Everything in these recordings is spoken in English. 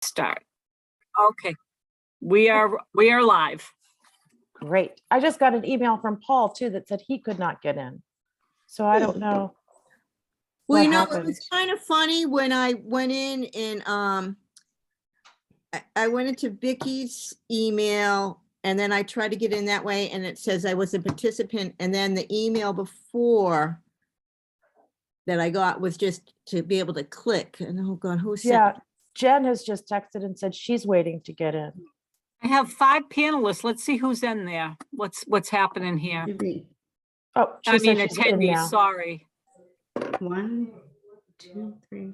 Start. Okay. We are live. Great. I just got an email from Paul too that said he could not get in. So I don't know. Well, what you know, it happened. was kind of funny when I went in and I went into Vicky's email and then I tried to get in that way and it says I was a participant, and then the email before that I got was just to be able to click, and oh God, who sent? Yeah, Jen has just texted and said she's waiting to get in. I have 5 panelists. Let's see who's in there. What's happening here? Oh, she I said mean, she's in attendees, now. sorry. 1, 2, 3.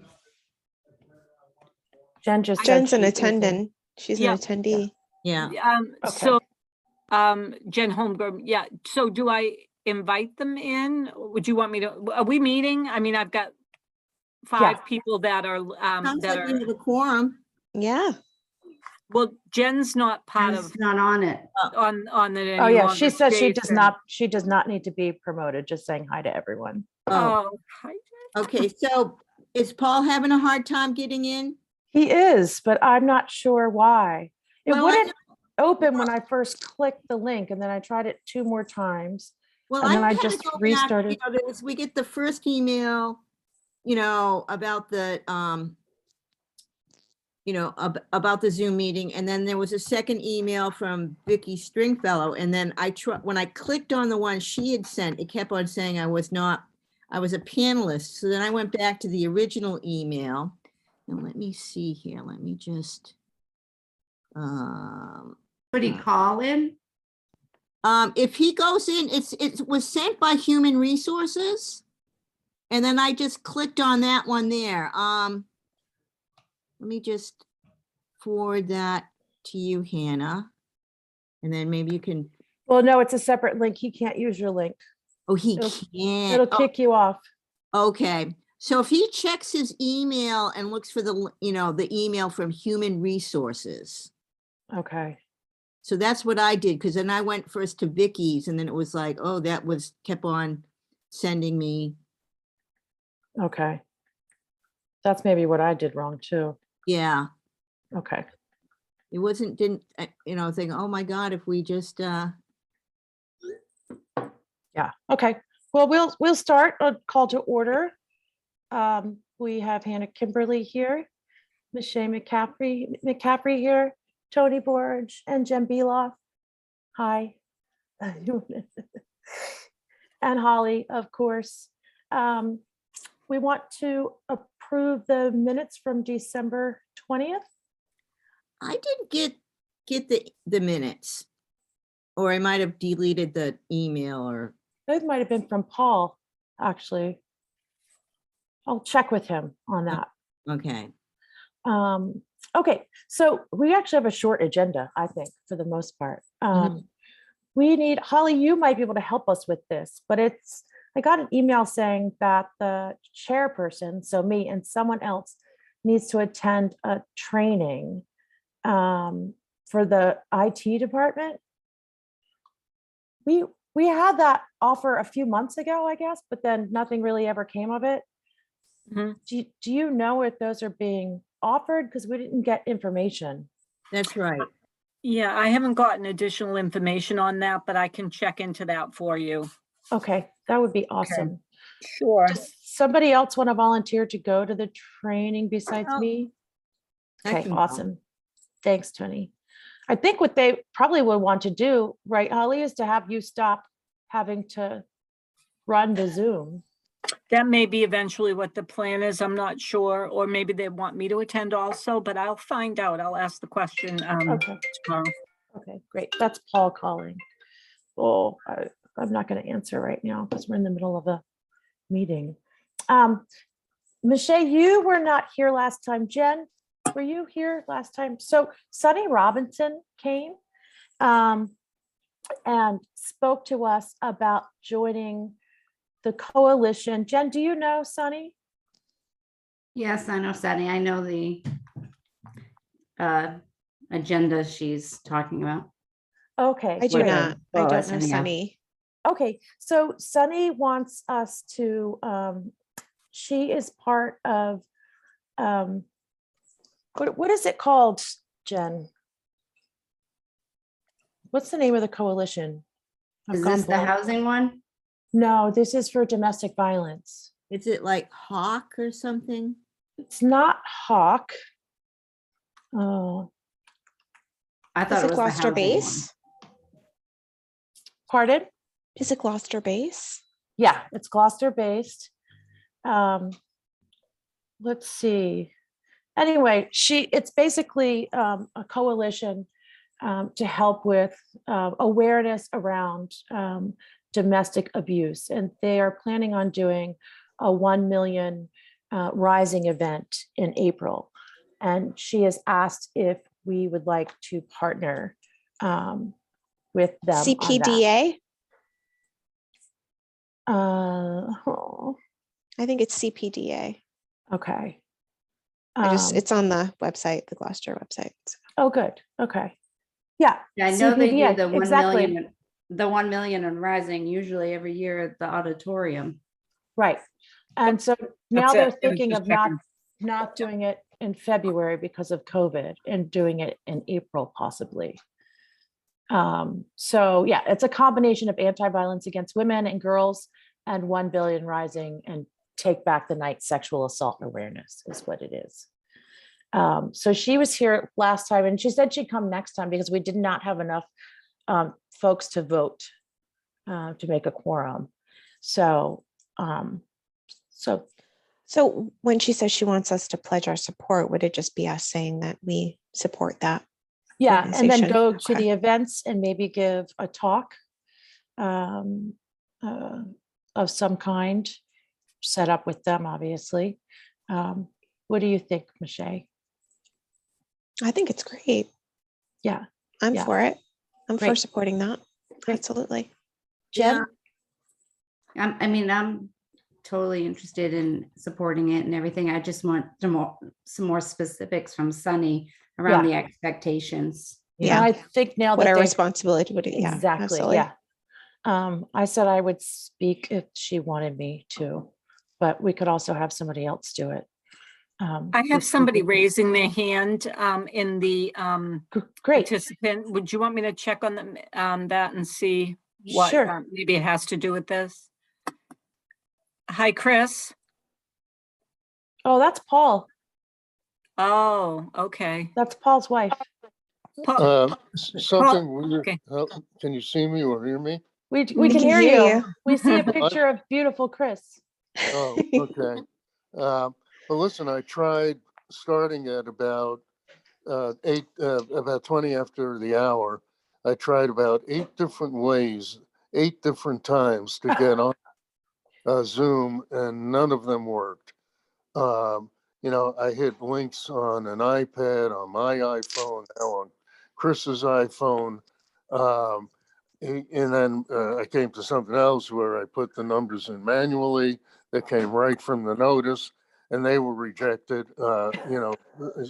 Jen just said Jen's an she's in. attendant. She's an Yeah. attendee. Yeah, Okay. So, Jen Holmgren, yeah. So do I invite them in? Would you want me to, are we meeting? I mean, I've got 5 people that are, sounds that like we are, have a quorum. Yeah. well, Jen's not part of, It's not on it. on it any Oh, yeah, longer. she says she does Jason. not need to be promoted, just saying hi to everyone. Oh, Oh, hi, Jen. okay, so is Paul having a hard time getting in? He is, but I'm not sure why. It Well, I wouldn't open when I first clicked the link, and then I tried it 2 more times. Well, And then I had to just go back, restarted. you know, we get the first email, you know, about the, you know, about the Zoom meeting. And then there was a second email from Vicky Stringfellow. And then when I clicked on the one she had sent, it kept on saying I was a panelist. So then I went back to the original email. And let me see here. Let me just, Would he call in? if he goes in, it was sent by Human Resources. And then I just clicked on that one there. Let me just forward that to you, Hannah. And then maybe you can, Well, no, it's a separate link. He can't use your link. oh, he It'll- can't. It'll Oh, kick you off. okay. So if he checks his email and looks for the, you know, the email from Human Resources. Okay. So that's what I did, because then I went first to Vicky's and then it was like, oh, kept on sending me. Okay. That's maybe what I did wrong too. Yeah, Okay. it you know, thinking, oh my God, if we just, Yeah. Okay. Well, we'll start a call to order. We have Hannah Kimberly here, Michelle McCaffrey here, Tony Borge, and Jen Beloff. Hi. And Holly, of course. We want to approve the minutes from December 20th. I didn't get the minutes. Or I might have deleted the email or, Those might have been from Paul, actually. I'll check with him on that. okay. Okay, so we actually have a short agenda, I think, for the most part. Mhm. We need, Holly, you might be able to help us with this, but I got an email saying that the chairperson, so me and someone else, needs to attend a training for the IT department. We had that offer a few months ago, I guess, but then nothing really ever came of it. Mhm. Do you know if those are being offered? Because we didn't get information. That's right. Yeah, I haven't gotten additional information on that, but I can check into that for you. Okay, that would be awesome. Sure. Does somebody else want to volunteer to go to the training besides Well, me? I Okay, can go. awesome. Thanks, Tony. I think what they probably would want to do, right, Holly, is to have you stop having to run the Zoom. That may be eventually what the plan is. I'm not sure, or maybe they want me to attend also, but I'll find out. I'll ask the question Okay, tomorrow. okay, great. That's Paul calling. Oh, I'm not going to answer right now because we're in the middle of a meeting. Michelle, you were not here last time. Jen, were you here last time? So Sunny Robinson came and spoke to us about joining the coalition. Jen, do you know Sunny? Yes, I know, Sunny. I know the agenda she's talking about. Okay. I do With not. the I don't boas, know anyhow. Sunny. Okay, so Sunny wants us to, she is part of What is it called, Jen? What's the name of the coalition? I've Is gone this the blank. housing one? No, this is for domestic violence. Is it like Hawk or something? It's not Hawk. Oh, I thought Is it it was the Gloucester housing one. base? pardon? Is it Gloucester base? Yeah, it's Gloucester based. Let's see. Anyway, it's basically a coalition to help with awareness around domestic abuse. And they are planning on doing a 1 million rising event in April. And she has asked if we would like to partner with them on that. CPDA? Oh, I think it's CPDA. okay. It's on the website, the Gloucester website. So. Oh, good. Okay. Yeah. Yeah, I know they do CPDA, the 1 exactly. million, the 1 million and rising usually every year at the auditorium. Right. And so now That's they're it. I was thinking just of checking. not doing it in February because of COVID and doing it in April possibly. So yeah, it's a combination of anti-violence against women and girls and 1 billion rising and take back the night sexual assault awareness is what it is. So she was here last time and she said she'd come next time because we did not have enough folks to vote to make a quorum. So, So when she says she wants us to pledge our support, would it just be us saying that we support that? yeah, and then Organization, go to okay. the events and maybe give a talk of some kind, set up with them, obviously. What do you think, Michelle? I think it's great. Yeah, I'm Yeah. for it. I'm for Great. supporting that. Great. Absolutely. Jen? I'm totally interested in supporting it and everything. I just want some more specifics from Sunny around Yeah. the expectations. Yeah. I think now What that our they responsibility would, yeah, exactly, absolutely. yeah. I said I would speak if she wanted me to, but we could also have somebody else do it. I have somebody raising their hand in the Great, participant. Would you want me to check on them, that and see what Sure. maybe it has to do with this? Hi, Chris. oh, that's Paul, Oh, okay. that's Paul's wife. Paul, Something weird. okay. Can you see me or hear me? We can hear you. We see a What? picture of beautiful Chris. Oh, okay. Well, listen, I tried starting at about 20 after the hour. I tried about 8 different ways, 8 different times to get on Zoom, and none of them worked. I hit links on an iPad, on my iPhone, now on Chris's iPhone. And then I came to something else where I put the numbers in manually that came right from the notice, and they were rejected,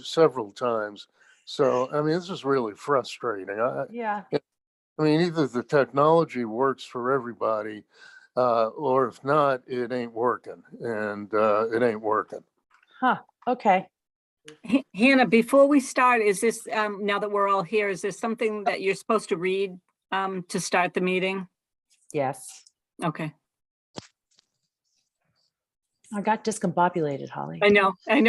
several times. So, I mean, this is really frustrating. Yeah, I mean, either the technology works for everybody, or if not, it ain't working, and it ain't working. okay. Hannah, before we start, is this, now that we're all here, is there something that you're supposed to read to start the meeting? Yes, Okay, I got discombobulated, Holly. I know. Trying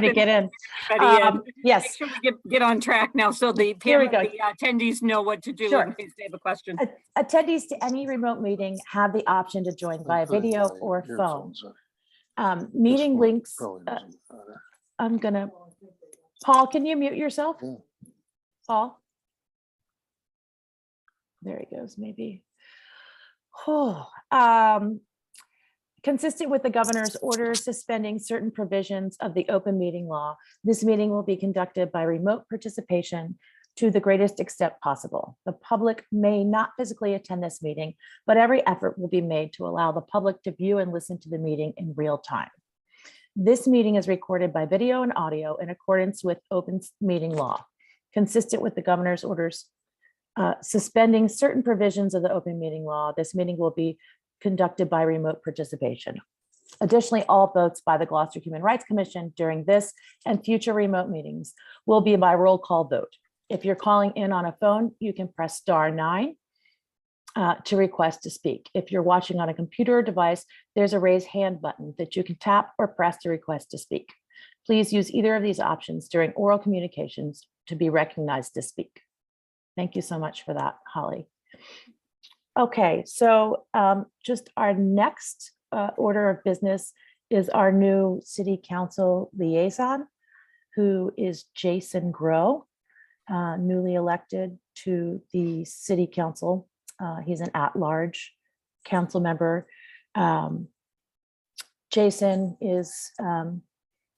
to get in. Make Yes, sure we get on track now, so the Here we go. attendees know what to do Sure. in case they have a question. attendees to any remote meeting have the option to join via video or phone. Meeting links, I'm gonna, Paul, can you mute yourself? Yeah. Paul? There he goes, maybe. Oh, consistent with the governor's order suspending certain provisions of the open meeting law, this meeting will be conducted by remote participation to the greatest extent possible. The public may not physically attend this meeting, but every effort will be made to allow the public to view and listen to the meeting in real time. This meeting is recorded by video and audio in accordance with open meeting law, consistent with the governor's orders suspending certain provisions of the open meeting law. This meeting will be conducted by remote participation. Additionally, all votes by the Gloucester Human Rights Commission during this and future remote meetings will be by roll call vote. If you're calling in on a phone, you can press *9 to request to speak. If you're watching on a computer or device, there's a raise hand button that you can tap or press to request to speak. Please use either of these options during oral communications to be recognized to speak. Thank you so much for that, Holly. Okay, so just our next order of business is our new city council liaison, who is Jason Grow, newly elected to the city council. He's an at-large council member. Jason is,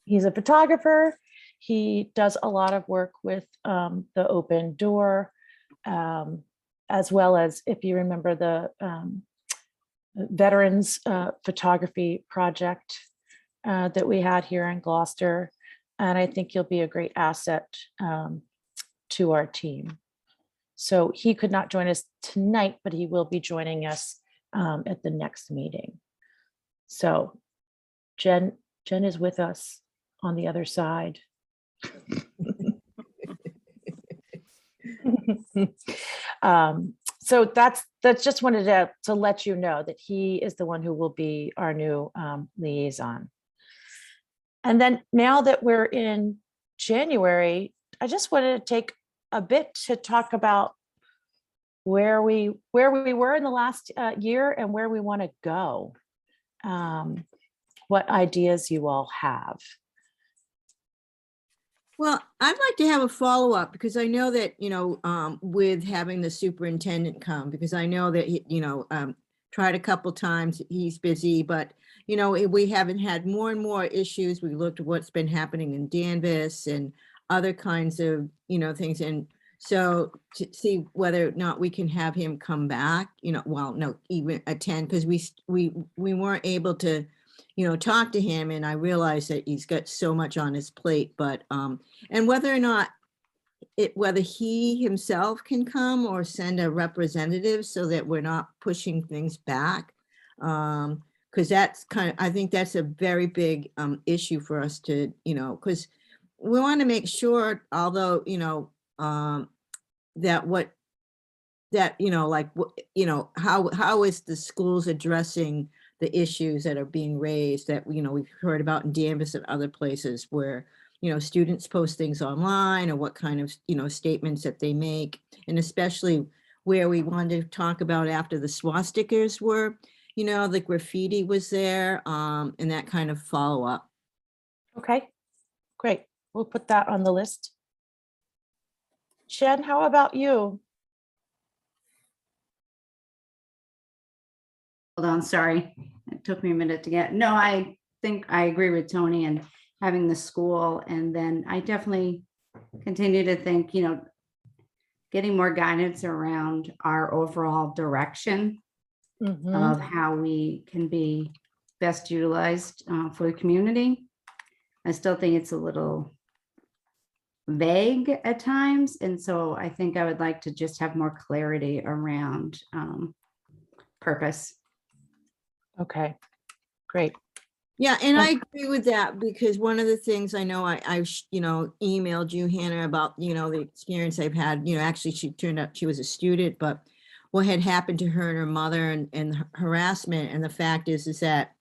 he's a photographer. He does a lot of work with the Open Door, as well as, if you remember, the veterans photography project that we had here in Gloucester. And I think he'll be a great asset to our team. So he could not join us tonight, but he will be joining us at the next meeting. So Jen is with us on the other side. So that's just wanted to let you know that he is the one who will be our new liaison. And then now that we're in January, I just wanted to take a bit to talk about where we were in the last year and where we want to go. What ideas you all have. Well, I'd like to have a follow-up because I know that, with having the superintendent come, because I know that, tried a couple times, he's busy, but, we haven't had more and more issues. We looked at what's been happening in Danvers and other kinds of, things. And so to see whether or not we can have him come back, even attend, because we weren't able to, talk to him, and I realized that he's got so much on his plate, but, and whether or not whether he himself can come or send a representative so that we're not pushing things back. Because that's I think that's a very big issue for us to, because we want to make sure, although, how is the schools addressing the issues that are being raised that, we've heard about in Danvers and other places where, students post things online, or what kind of, statements that they make. And especially where we wanted to talk about after the swastikas were, the graffiti was there, and that kind of follow up. Okay, great. We'll put that on the list. Jen, how about you? Hold on, sorry. It took me a minute to get, no, I think I agree with Tony and having the school. And then I definitely continue to think, getting more guidance around our overall direction of how we can be best utilized for the community. I still think it's a little vague at times. And so I think I would like to just have more clarity around purpose. Okay, great. Yeah, and I agree with that, because one of the things I know I emailed you, Hannah, about, the experience I've had, actually she turned out she was a student, but what had happened to her and her mother and harassment. And the fact is that,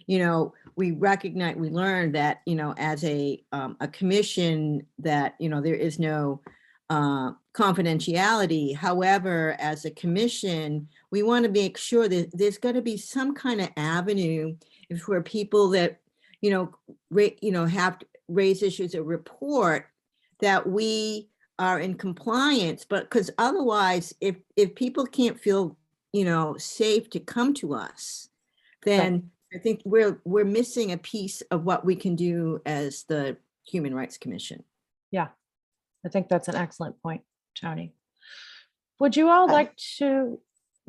we learned that, as a commission that, there is no confidentiality. However, as a commission, we want to make sure that there's got to be some kind of avenue for people that, have to raise issues or report that we are in compliance. But because otherwise, if people can't feel, safe to come to us, then I think we're missing a piece of what we can do as the Human Rights Commission. Yeah, I think that's an excellent point, Tony. Would you all like to,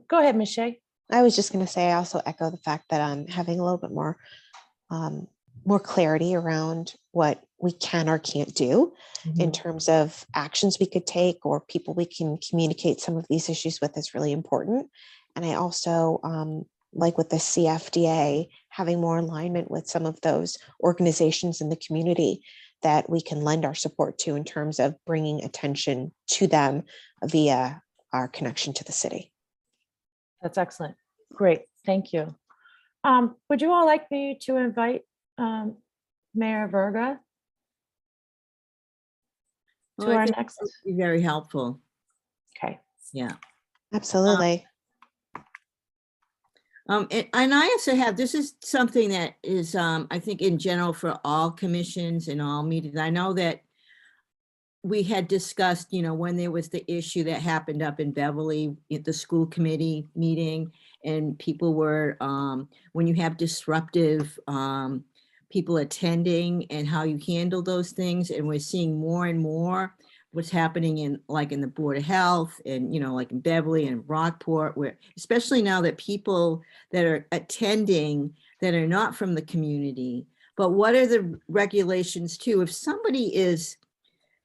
go ahead, Ms. Shea. I was just going to say, I also echo the fact that I'm having a little bit more clarity around what we can or can't do in terms of actions we could take or people we can communicate some of these issues with is really important. And I also like with the CFDA, having more alignment with some of those organizations in the community that we can lend our support to in terms of bringing attention to them via our connection to the city. That's excellent. Great, thank you. Would you all like me to invite Mayor Verga to Well, I our think next? that would be very helpful. Okay, Yeah. Absolutely. And I also have, this is something that is, I think in general for all commissions and all meetings. I know that we had discussed, when there was the issue that happened up in Beverly at the school committee meeting, and people were, when you have disruptive people attending and how you handle those things, and we're seeing more and more what's happening in the Board of Health and, like in Beverly and Rockport, where, especially now that people that are attending that are not from the community, but what are the regulations too? If somebody is,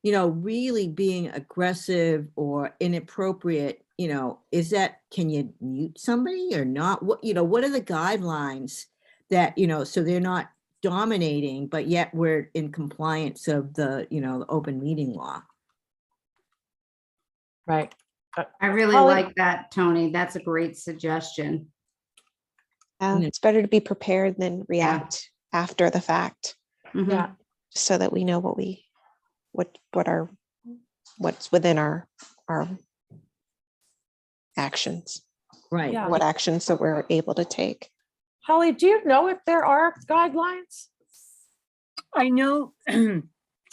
really being aggressive or inappropriate, can you mute somebody or not? What are the guidelines that, so they're not dominating, but yet we're in compliance of the, the open meeting law? right. I really Holly- like that, Tony. That's a great suggestion. It's better to be prepared than react after the fact, Mhm. Yeah, so that we know what's within our actions, Right. Yeah. what actions that we're able to take. Holly, do you know if there are guidelines? I know,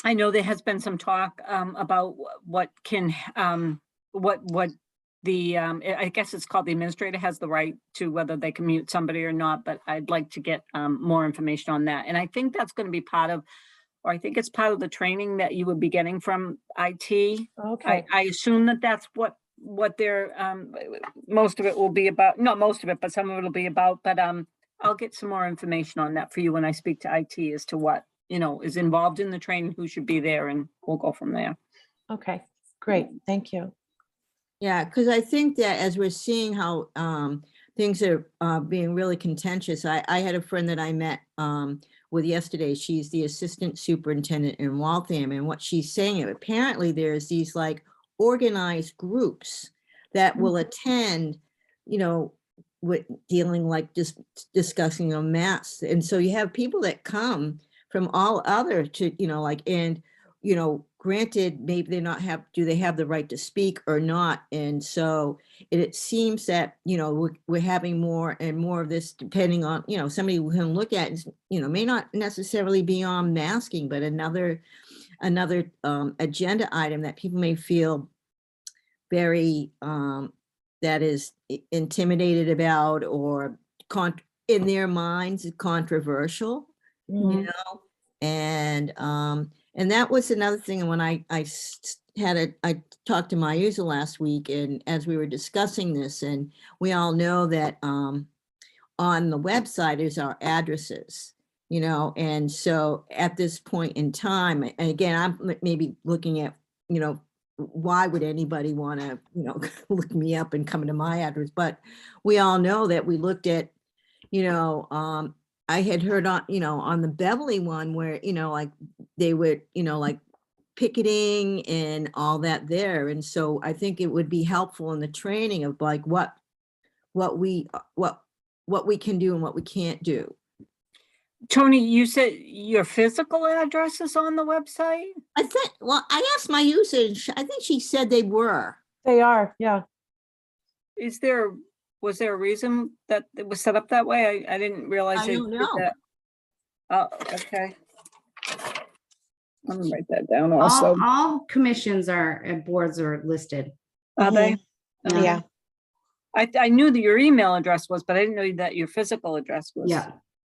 I know there has been some talk about what can, what the, I guess it's called the administrator has the right to whether they can mute somebody or not, but I'd like to get more information on that. And I think that's going to be part of, or I think it's part of the training that you would be getting from IT. Okay, I assume that that's what their, most of it will be about, not most of it, but some of it will be about, but I'll get some more information on that for you when I speak to IT as to what, is involved in the training, who should be there, and we'll go from there. okay, great, thank you. Yeah, because I think that as we're seeing how things are being really contentious, I had a friend that I met with yesterday. She's the assistant superintendent in Waltham, and what she's saying, apparently there's these like organized groups that will attend, with dealing like just discussing on masks. And so you have people that come from all other granted, maybe do they have the right to speak or not? And so it seems that, we're having more and more of this, depending on, somebody we can look at, may not necessarily be on masking, but another agenda item that people may feel very, that is intimidated about, or in their minds, controversial, Mhm. and that was another thing. When I talked to my user last week, and as we were discussing this, and we all know that on the website is our addresses, and so at this point in time, and again, I'm maybe looking at, why would anybody want to, look me up and come to my address? But we all know that we looked at, I had heard on, on the Beverly one where, like they would, like picketing and all that there. And so I think it would be helpful in the training of like what we can do and what we can't do. Tony, you said your physical address is on the website? I asked my user, and I think she said they were. They are, yeah. Was there a reason that it was set up that way? I didn't realize. I they don't did know. that. Oh, okay. I'm gonna write that down also. All commissions and boards are listed. Are they? Yeah. I knew that your email address was, but I didn't know that your physical address was. Yeah.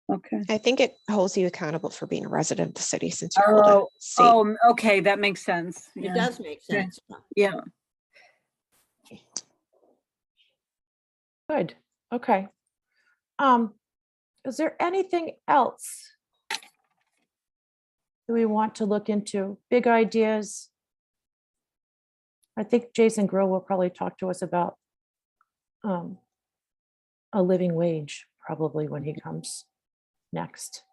Okay. I think it holds you accountable for being a resident of the city, since you hold a seat. Oh, okay, that makes sense. It Yeah. does make sense. Yeah. Good, okay. Is there anything else that we want to look into? Big ideas? I think Jason Grill will probably talk to us about a living wage probably when he comes next.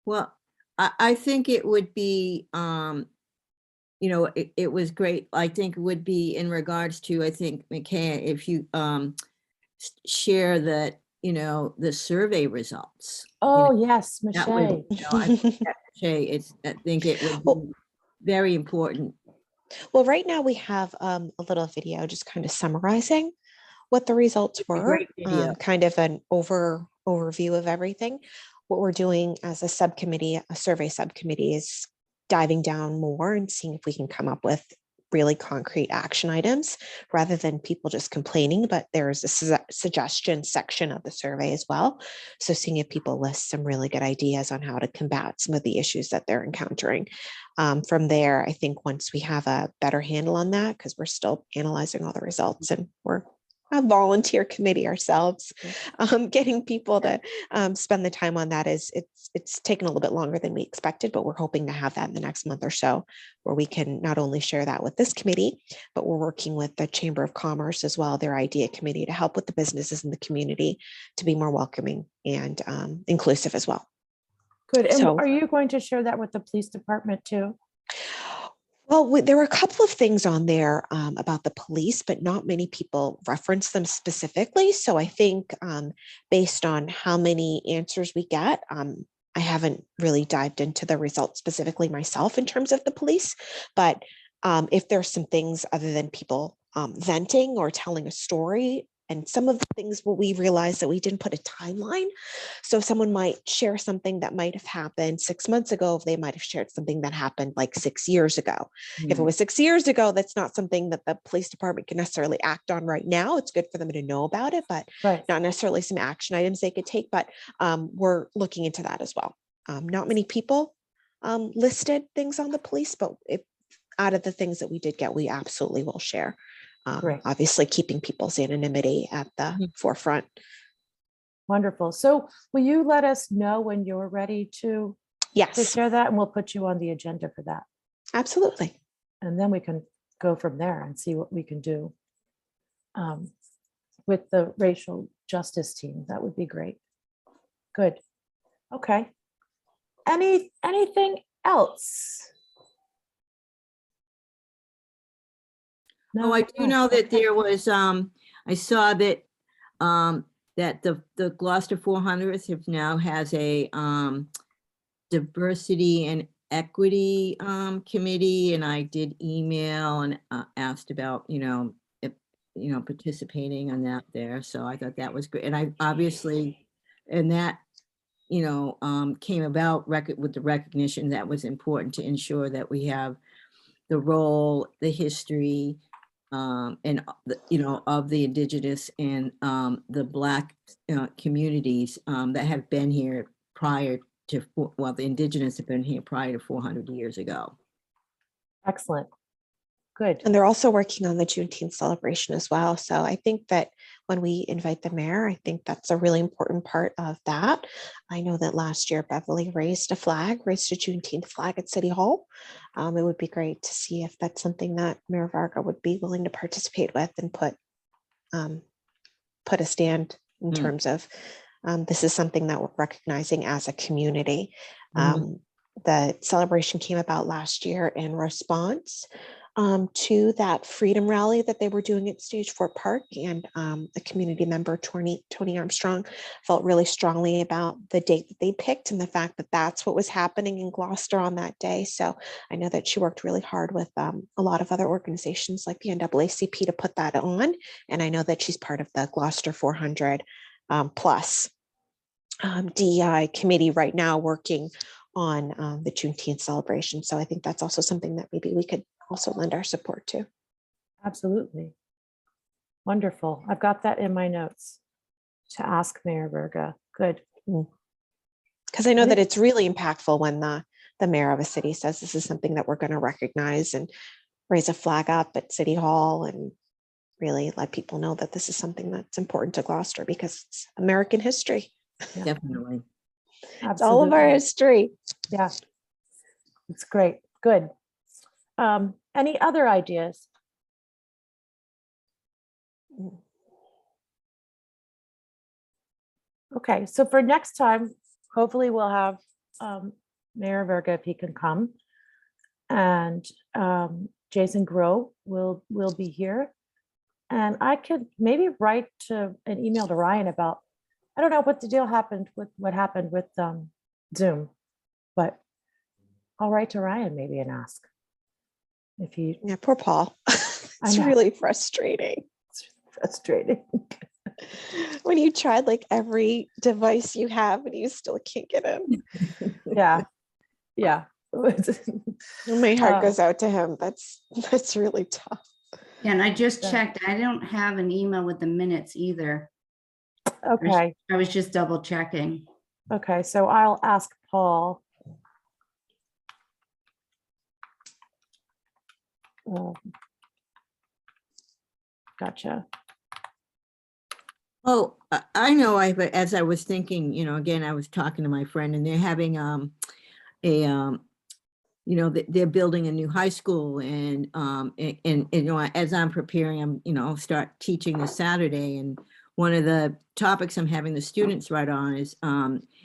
Well, I think it would be, you know, it was great. I think it would be in regards to, I think, McKay, if you share that, you know, the survey results. you know, Oh, yes, that would, Michelle. you know, I think that, Shay, I think it would Well- be very important. Well, right now we have a little video just kind of summarizing what the results It'd be a were, great video. kind of an overview of everything. What we're doing as a subcommittee, a survey subcommittee, is diving down more and seeing if we can come up with really concrete action items rather than people just complaining, but there's a suggestion section of the survey as well. So seeing if people list some really good ideas on how to combat some of the issues that they're encountering. From there, I think once we have a better handle on that, because we're still analyzing all the results and we're a volunteer committee ourselves, getting people to spend the time on that it's taken a little bit longer than we expected, but we're hoping to have that in the next month or so, where we can not only share that with this committee, but we're working with the Chamber of Commerce as well, their idea committee, to help with the businesses in the community to be more welcoming and inclusive as well. Good. And So- are you going to share that with the police department too? Well, there were a couple of things on there about the police, but not many people reference them specifically. So I think based on how many answers we get, I haven't really dived into the results specifically myself in terms of the police. But if there's some things other than people venting or telling a story, and some of the things what we realized that we didn't put a timeline. So someone might share something that might have happened 6 months ago. They might have shared something that happened like 6 years ago. If it was 6 years ago, that's not something that the police department can necessarily act on right now. It's good for them to know about it, but Right. not necessarily some action items they could take. But we're looking into that as well. Not many people listed things on the police, but if out of the things that we did get, we absolutely will share. Great. Obviously, keeping people's anonymity at the forefront. Wonderful. So will you let us know when you're ready to Yes, share that? And we'll put you on the agenda for that. absolutely. And then we can go from there and see what we can do with the racial justice team. That would be great. Good. Okay. Anything else? Oh, I do know that there was, I saw that, that the Gloucester 400th have now has a, diversity and equity, committee, and I did email and asked about, you know, if, you know, participating on that there. So I thought that was great. And I obviously, and that, you know, came about with the recognition that was important to ensure that we have the role, the history, and you know, of the Indigenous and the Black communities that have been here prior to, well, the Indigenous have been here prior to 400 years ago. Excellent. Good. And they're also working on the Juneteenth celebration as well. So I think that when we invite the mayor, I think that's a really important part of that. I know that last year Beverly raised a Juneteenth flag at City Hall. It would be great to see if that's something that Mayor Varga would be willing to participate with and put a stand in terms of this is something that we're recognizing as a community. The celebration came about last year in response to that freedom rally that they were doing at Stage 4 Park, and a community member, Tony Armstrong, felt really strongly about the date that they picked and the fact that that's what was happening in Gloucester on that day. So I know that she worked really hard with a lot of other organizations like the NAACP to put that on, and I know that she's part of the Gloucester 400 plus DEI committee right now working on the Juneteenth celebration. So I think that's also something that maybe we could also lend our support to. Absolutely. Wonderful. I've got that in my notes to ask Mayor Verga. Good. Because I know that it's really impactful when the mayor of a city says this is something that we're going to recognize and raise a flag up at City Hall and really let people know that this is something that's important to Gloucester because it's American history. Definitely. It's all of our Absolutely. history. Yeah. It's great. Good. Any other ideas? Okay, so for next time, hopefully we'll have Mayor Verga if he can come. And Jason Grow will be here. And I could maybe write an email to Ryan about, I don't know what the deal happened with what happened with Zoom, but I'll write to Ryan maybe and ask if he, Yeah, poor Paul. I It's know. really frustrating. it's frustrating. When you tried like every device you have and you still can't get in. Yeah, yeah. My heart Uh, goes out to him. That's really tough. Yeah, and I just Yeah. checked. I don't have an email with the minutes either. Okay, I was just double checking. okay, so I'll ask Paul. Gotcha. Oh, I know, but as I was thinking, again, I was talking to my friend and they're having they're building a new high school and as I'm preparing, start teaching this Saturday, and one of the topics I'm having the students write on is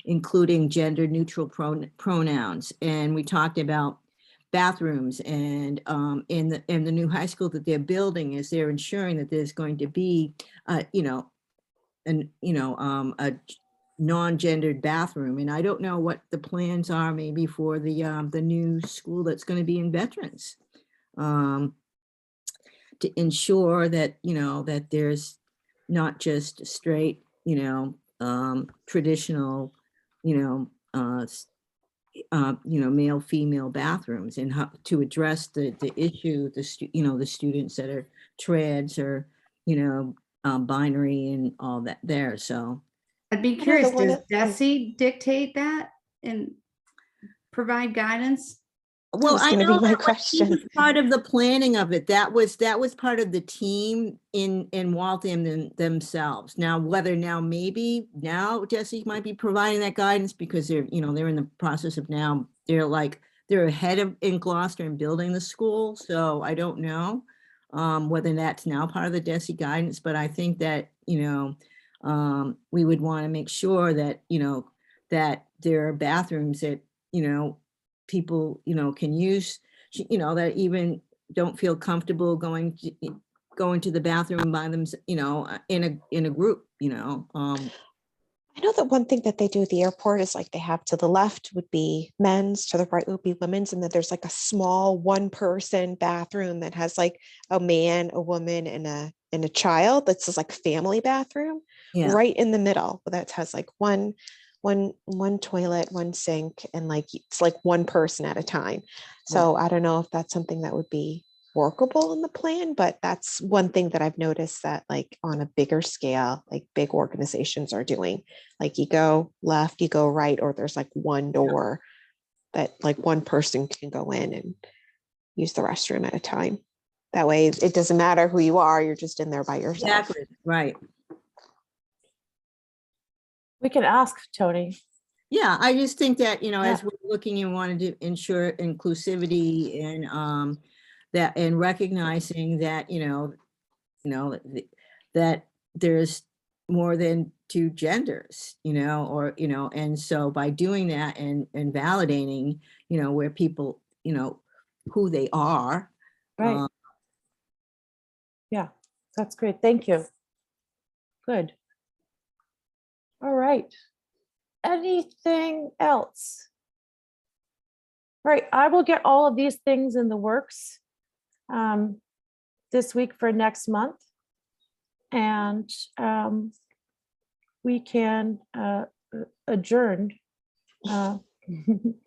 including gender neutral pronouns. And we talked about bathrooms and in the new high school that they're building, is they're ensuring that there's going to be a non-gendered bathroom. And I don't know what the plans are maybe for the new school that's going to be in Veterans, to ensure that, that there's not just straight, traditional, male, female bathrooms, and how to address the issue, the students that are trans or, binary and all that there. So I'd be know, the curious, one does that- Desi dictate that and provide guidance? well, was I gonna be know my that when she was question. part of the planning of it, that was part of the team in Waltham themselves. Now, whether now Jesse might be providing that guidance because they're in the process of they're ahead of in Gloucester and building the school. So I don't know whether that's now part of the Desi guidance, but I think that, we would want to make sure that, that there are bathrooms that, people, can use, that even don't feel comfortable going to the bathroom by them, in a group, I know that one thing that they do at the airport is like they have to the left would be men's, to the right would be women's, and then there's like a small one-person bathroom that has like a man, a woman, and a child. That's just like family bathroom yeah. right in the middle. That has like one toilet, one sink, and like it's like one person at a time. So I don't know if that's something that would be workable in the plan, but that's one thing that I've noticed that like on a bigger scale, like big organizations are doing. Like you go left, you go right, or there's like one door that like one person can go in and use the restroom at a time. That way it doesn't matter who you are, you're just in there by yourself. Exactly, right. We can ask Tony. Yeah, I just think that, as Yeah. we're looking and wanting to ensure inclusivity and that, and recognizing that, that there's more than two genders, and so by doing that and validating, where people, who they are. Right. Yeah, that's great. Thank you. Good. All right. Anything else? Right, I will get all of these things in the works this week for next month. And we can adjourn. So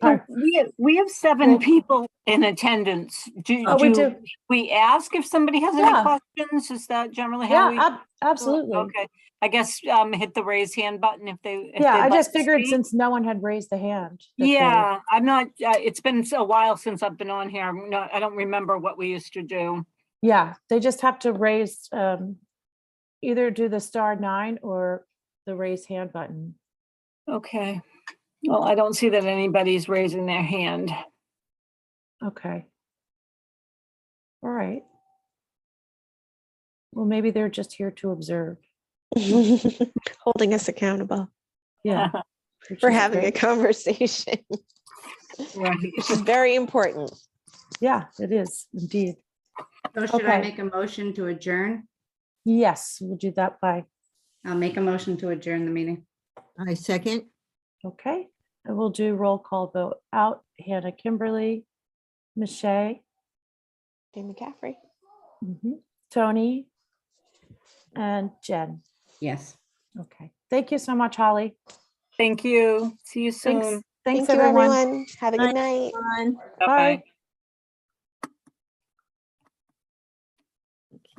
Par- we have 7 Well- people in attendance. Oh, we do. We ask if somebody has any Yeah. questions? Is that generally how we? Yeah, absolutely. Okay, I guess hit the raise hand button if they. if Yeah, they'd I like just to figured speak. since no one had raised the hand. that they- Yeah, I'm not, it's been a while since I've been on here. I don't remember what we used to do. Yeah, they just have to raise, either do the *9 or the raise hand button. Okay. Well, I don't see that anybody's raising their hand. Okay. All right. Well, maybe they're just here to observe. Holding us accountable. Yeah. which for is having a great. conversation, Right. which is very important. Yeah, it is indeed. So should I Okay. make a motion to adjourn? Yes, we'll do that by, I'll make a motion to adjourn the meeting. I second. okay. And we'll do roll call vote out. Hannah Kimberly, Michelle, Jane McCaffrey. Tony, and Jen. Yes. Okay. Thank you so much, Holly. Thank you. See you Thanks. soon. Thanks, Thank you, everyone. everyone. Have a good night. Fine. Bye-bye. Bye.